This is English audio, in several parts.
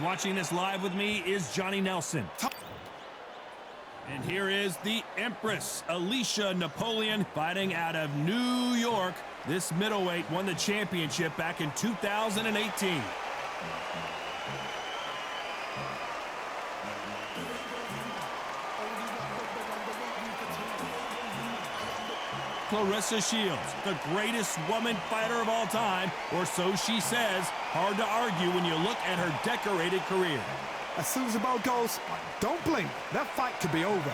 Watching this live with me is Johnny Nelson. And here is the Empress, Alicia Napoleon, fighting out of New York. This middleweight won the championship back in 2018. Claressa Shields, the greatest woman fighter of all time, or so she says. Hard to argue when you look at her decorated career. As soon as the ball goes, don't blink. That fight could be over.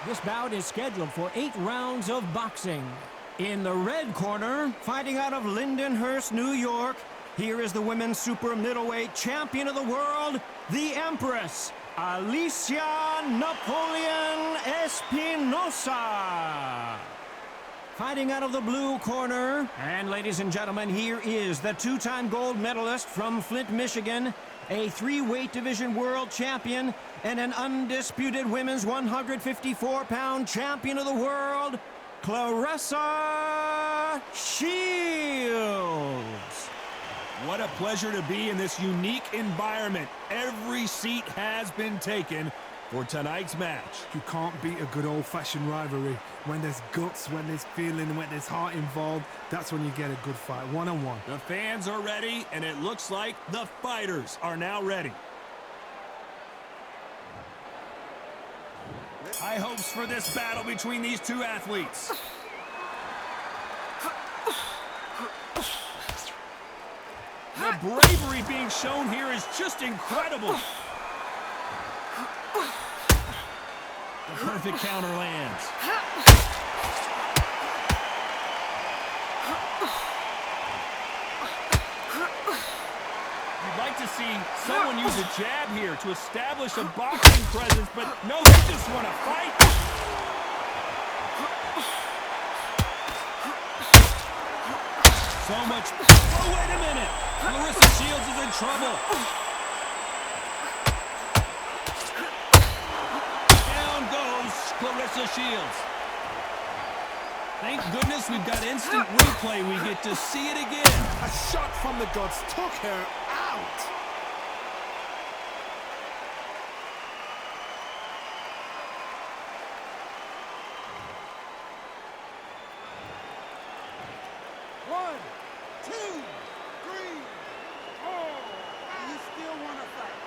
This bout is scheduled for 8 rounds of boxing. In the red corner, fighting out of Lindenhurst, New York, here is the women's super middleweight champion of the world, the Empress, Alicia Napoleon Espinosa. Fighting out of the blue corner, and ladies and gentlemen, here is the 2-time gold medalist from Flint, Michigan, a 3-weight division world champion, and an undisputed women's 154-pound champion of the world, Claressa Shields. What a pleasure to be in this unique environment. Every seat has been taken for tonight's match. You can't beat a good old-fashioned rivalry. When there's guts, when there's feeling, when there's heart involved, that's when you get a good fight, one-on-one. The fans are ready, and it looks like the fighters are now ready. High hopes for this battle between these two athletes. The bravery being shown here is just incredible. The perfect counter lands. You'd like to see someone use a jab here to establish a boxing presence, but no, they just want to fight. So much. Oh, wait a minute. Claressa Shields is in trouble. Down goes Claressa Shields. Thank goodness we've got instant replay. We get to see it again. A shot from the gods took her out. One, two, three, four. You still want to fight?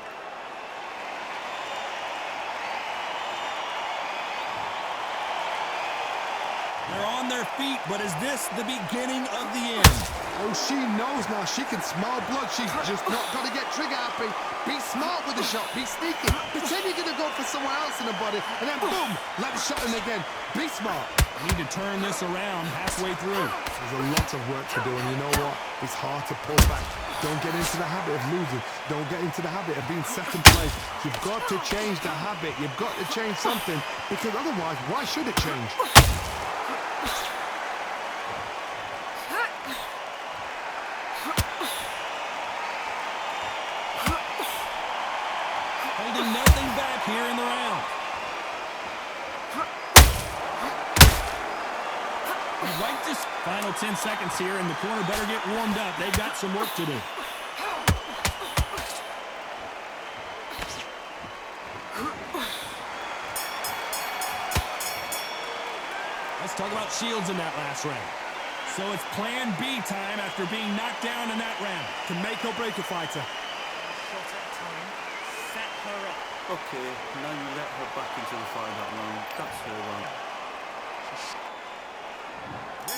They're on their feet, but is this the beginning of the end? Oh, she knows now. She can smell blood. She's just not got to get trigger happy. Be smart with the shot. Be sneaky. Pretend you're going to go for somewhere else in the body, and then boom, let the shot in again. Be smart. Need to turn this around halfway through. There's a lot of work to do, and you know what? It's hard to pull back. Don't get into the habit of losing. Don't get into the habit of being second place. You've got to change the habit. You've got to change something, because otherwise, why should it change? Holding nothing back here in the round. We'd like this final 10 seconds here, and the corner better get warmed up. They've got some work to do. Let's talk about Shields in that last round. So it's plan B time after being knocked down in that round. Can make or break a fighter. Shot at time. Set her up. Okay, now you let her back into the fight that round. That's her round.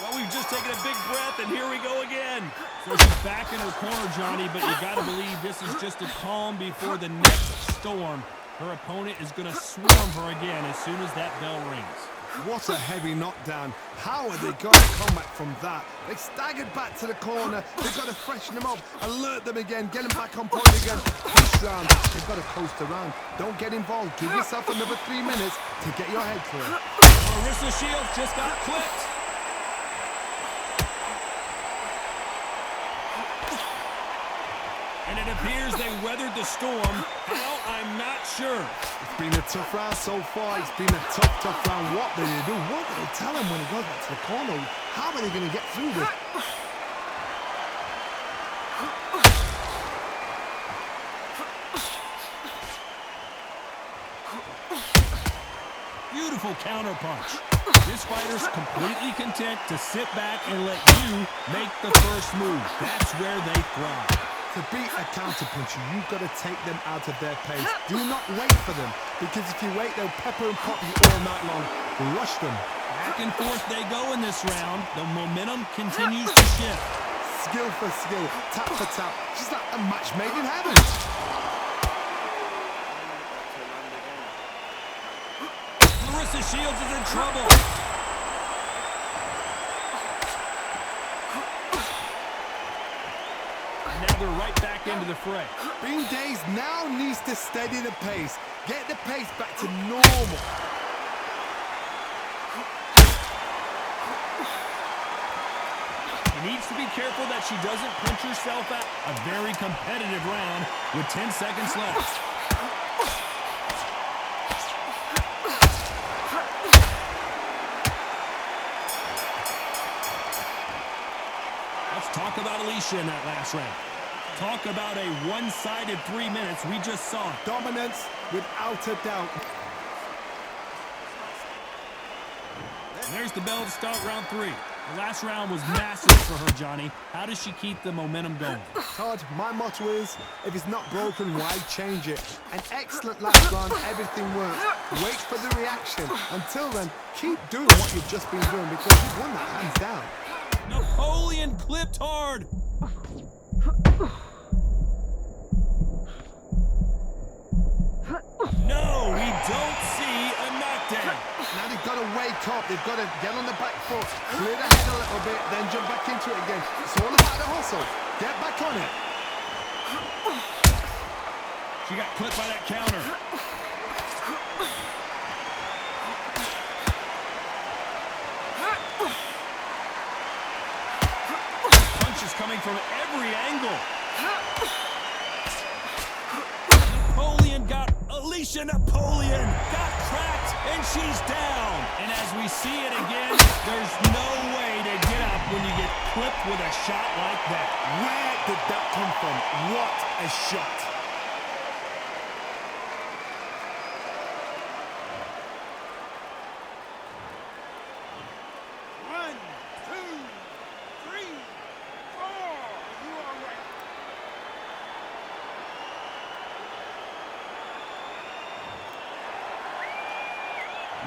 Well, we've just taken a big breath, and here we go again. So she's back in her corner, Johnny, but you got to believe this is just a calm before the next storm. Her opponent is going to swarm her again as soon as that bell rings. What a heavy knockdown. How are they going to come back from that? They staggered back to the corner. They've got to freshen them up, alert them again, get them back on point again. This round, they've got to coast around. Don't get involved. Give yourself another 3 minutes to get your head clear. Claressa Shields just got clipped. And it appears they weathered the storm. How I'm not sure. It's been a tough round so far. It's been a tough round. What do they do? What do they tell him when he goes back to the corner? How are they going to get through this? Beautiful counter punch. This fighter's completely content to sit back and let you make the first move. That's where they thrive. To beat a counter-puncher, you've got to take them out of their pace. Do not wait for them, because if you wait, they'll pepper and pop you all night long. Rush them. Back and forth they go in this round. The momentum continues to shift. Skill for skill, tap for tap, just like a match made in heaven. Claressa Shields is in trouble. And now they're right back into the fray. Bean Days now needs to steady the pace. Get the pace back to normal. She needs to be careful that she doesn't punch herself out. A very competitive round with 10 seconds left. Let's talk about Alicia in that last round. Talk about a one-sided 3 minutes. We just saw it. Dominance without a doubt. And there's the bell to start round 3. The last round was massive for her, Johnny. How does she keep the momentum going? Todd, my motto is, if it's not broken, why change it? An excellent last round, everything works. Wait for the reaction. Until then, keep doing what you've just been doing, because you've won that hands down. Napoleon clipped hard. No, we don't see a knockdown. Now they've got to wake up. They've got to get on the back foot, clear the head a little bit, then jump back into it again. It's all about the hustle. Get back on it. She got clipped by that counter. Punches coming from every angle. Napoleon got Alicia Napoleon got cracked, and she's down. And as we see it again, there's no way to get up when you get clipped with a shot like that. Where did that come from? What a shot. One, two, three, four. You are ready.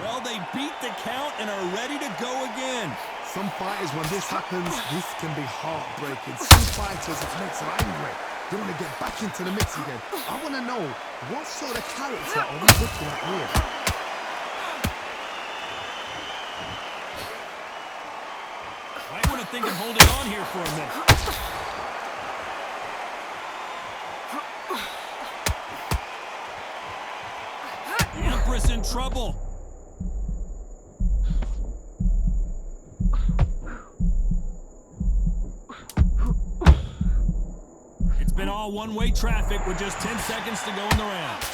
Well, they beat the count and are ready to go again. Some fighters, when this happens, this can be heartbreaking. Some fighters, it makes them angry. They want to get back into the mix again. I want to know, what sort of character are we looking at here? Might want to think of holding on here for a minute. The Empress in trouble. It's been all one-way traffic with just 10 seconds to go in the round.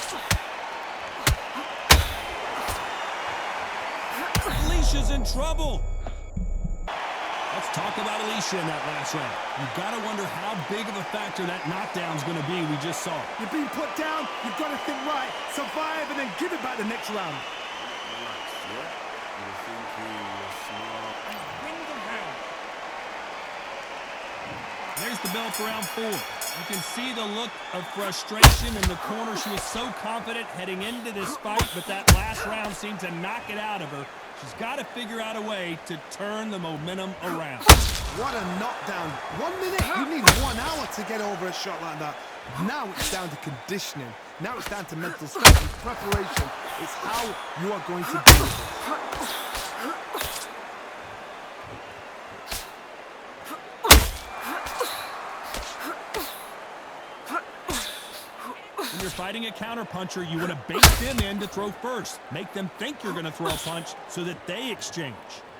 Alicia's in trouble. Let's talk about Alicia in that last round. You've got to wonder how big of a factor that knockdown's going to be. We just saw it. You've been put down, you've got to think right, survive, and then give it back the next round. Relax, yeah? You're thinking, you're smart. Win the round. There's the bell for round 4. You can see the look of frustration in the corner. She was so confident heading into this fight, but that last round seemed to knock it out of her. She's got to figure out a way to turn the momentum around. What a knockdown. 1 minute, you need 1 hour to get over a shot like that. Now it's down to conditioning. Now it's down to mental strength and preparation. It's how you are going to do it. When you're fighting a counterpuncher, you want to bait them in to throw first. Make them think you're going to throw a punch so that they exchange.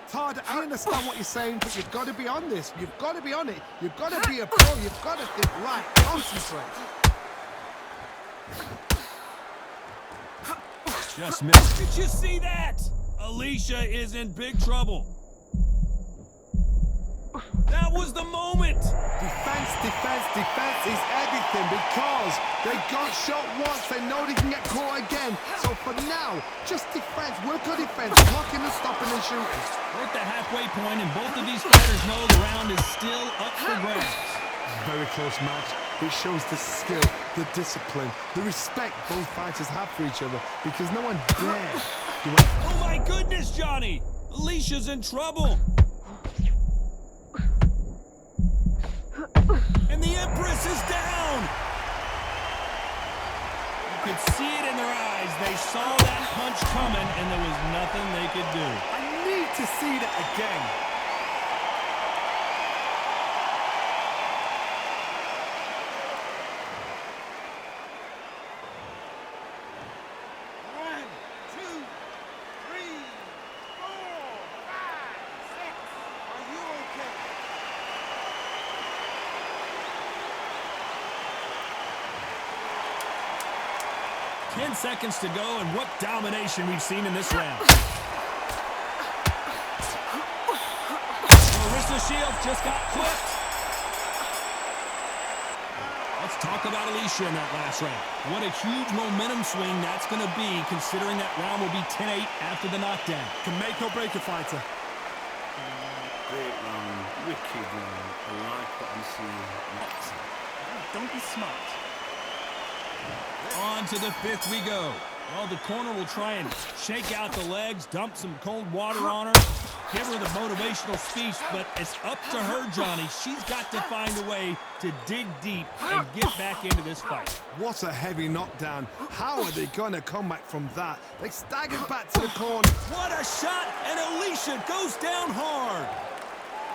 Todd, I understand what you're saying, but you've got to be on this. You've got to be on it. You've got to be a pro. You've got to think right. Concentrate. Just missed. Did you see that? Alicia is in big trouble. That was the moment. Defense, defense, defense is everything because they got shot once. They know they can get caught again. So for now, just defense. Work on defense. Blocking and stopping and shooting. We're at the halfway point, and both of these fighters know the round is still up for grabs. Very close match. It shows the skill, the discipline, the respect both fighters have for each other because no one dare do it. Oh my goodness, Johnny! Alicia's in trouble. And the Empress is down! You could see it in their eyes. They saw that punch coming, and there was nothing they could do. I need to see that again. One, two, three, four, five, six. Are you okay? 10 seconds to go, and what domination we've seen in this round. Clarissa Shields just got clipped. Let's talk about Alicia in that last round. What a huge momentum swing that's going to be, considering that round will be 10-8 after the knockdown. Can make or break a fighter. Great round, wicked round. I like what I'm seeing. Don't be smart. On to the fifth we go. Well, the corner will try and shake out the legs, dump some cold water on her, give her the motivational speech, but it's up to her, Johnny. She's got to find a way to dig deep and get back into this fight. What a heavy knockdown. How are they going to come back from that? They staggered back to the corner. What a shot, and Alicia goes down hard.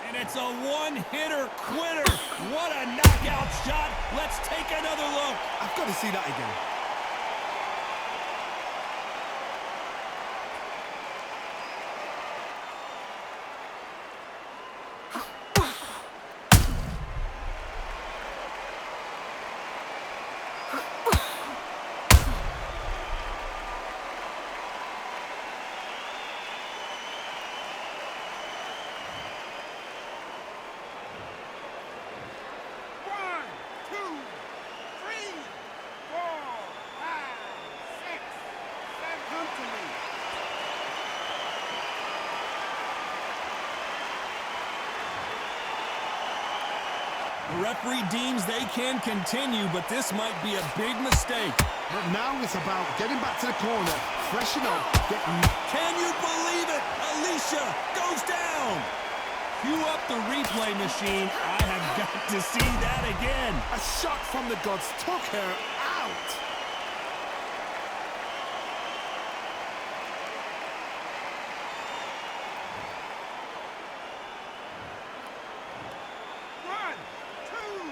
And it's a one-hitter quitter. What a knockout shot. Let's take another look. I've got to see that again. One, two, three, four, five, six, seven. Come to me. The referee deems they can continue, but this might be a big mistake. But now it's about getting back to the corner, freshen up, getting... Can you believe it? Alicia goes down. Cue up the replay machine. I have got to see that again. A shot from the gods took her out. One, two,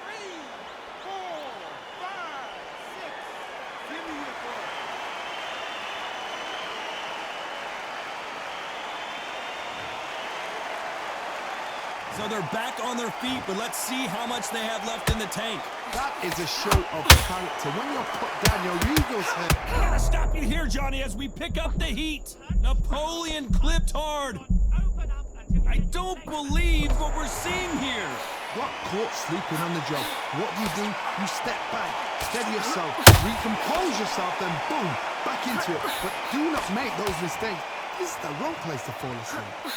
three, four, five, six. Give me your glove. So they're back on their feet, but let's see how much they have left in the tank. That is a show of character. When you're put down, your ego's hurt. I gotta stop you here, Johnny, as we pick up the heat. Napoleon clipped hard. I don't believe what we're seeing here. Got caught sleeping on the job. What do? You step back, steady yourself, recompose yourself, then boom, back into it. But do not make those mistakes. This is the wrong place to fall asleep.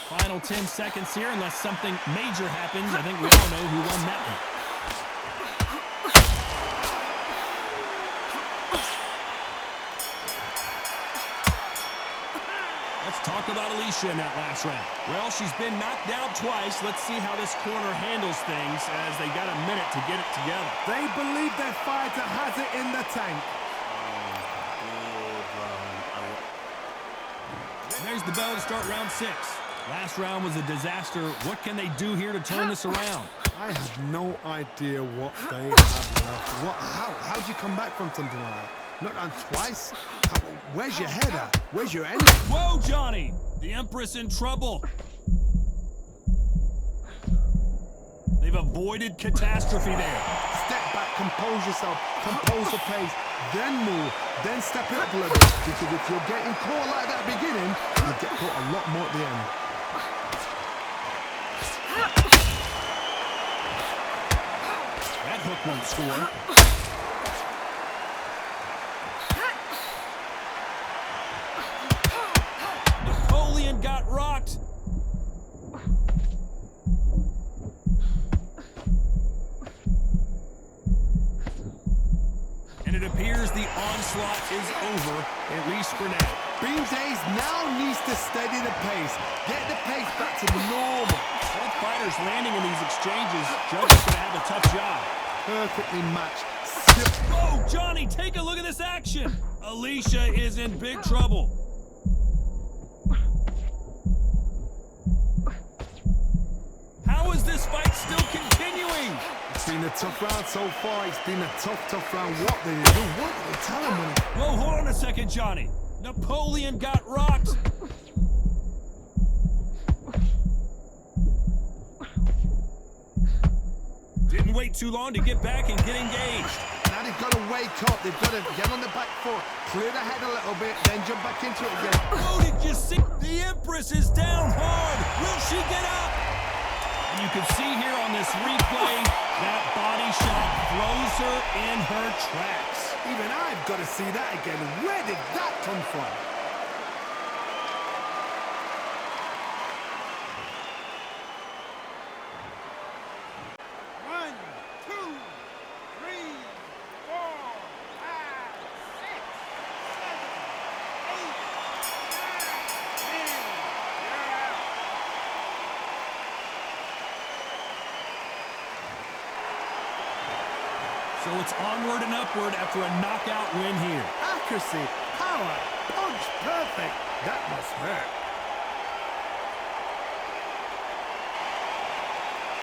Final 10 seconds here, unless something major happens. I think we all know who won that one. Let's talk about Alicia in that last round. Well, she's been knocked down twice. Let's see how this corner handles things as they got a minute to get it together. They believe their fighter has it in the tank. There's the bell to start round 6. Last round was a disaster. What can they do here to turn this around? I have no idea what they have left. How do you come back from something like that? Not on twice. Where's your head at? Where's your enemy? Whoa, Johnny! The Empress in trouble. They've avoided catastrophe there. Step back, compose yourself, compose the pace, then move, then step it up a little bit. Because if you're getting caught like that at the beginning, you'll get caught a lot more at the end. That hook won't score. Napoleon got rocked. And it appears the onslaught is over, at least for now. Beans Hayes now needs to steady the pace. Get the pace back to normal. Both fighters landing in these exchanges. Judge is going to have a tough job. Perfectly matched. Whoa, Johnny, take a look at this action. Alicia is in big trouble. How is this fight still continuing? It's been a tough round so far. It's been a tough round. What did they do? What did they tell him? Whoa, hold on a second, Johnny. Napoleon got rocked. Didn't wait too long to get back and get engaged. Now they've got to wake up. They've got to get on the back foot, clear the head a little bit, then jump back into it again. Oh, did you see? The Empress is down hard. Will she get up? And you can see here on this replay, that body shot throws her in her tracks. Even I've got to see that again. Where did that come from? One, two, three, four, five, six, seven, 8, 9, 10. You're out. So it's onward and upward after a knockout win here. Accuracy, power, punch, perfect. That must hurt.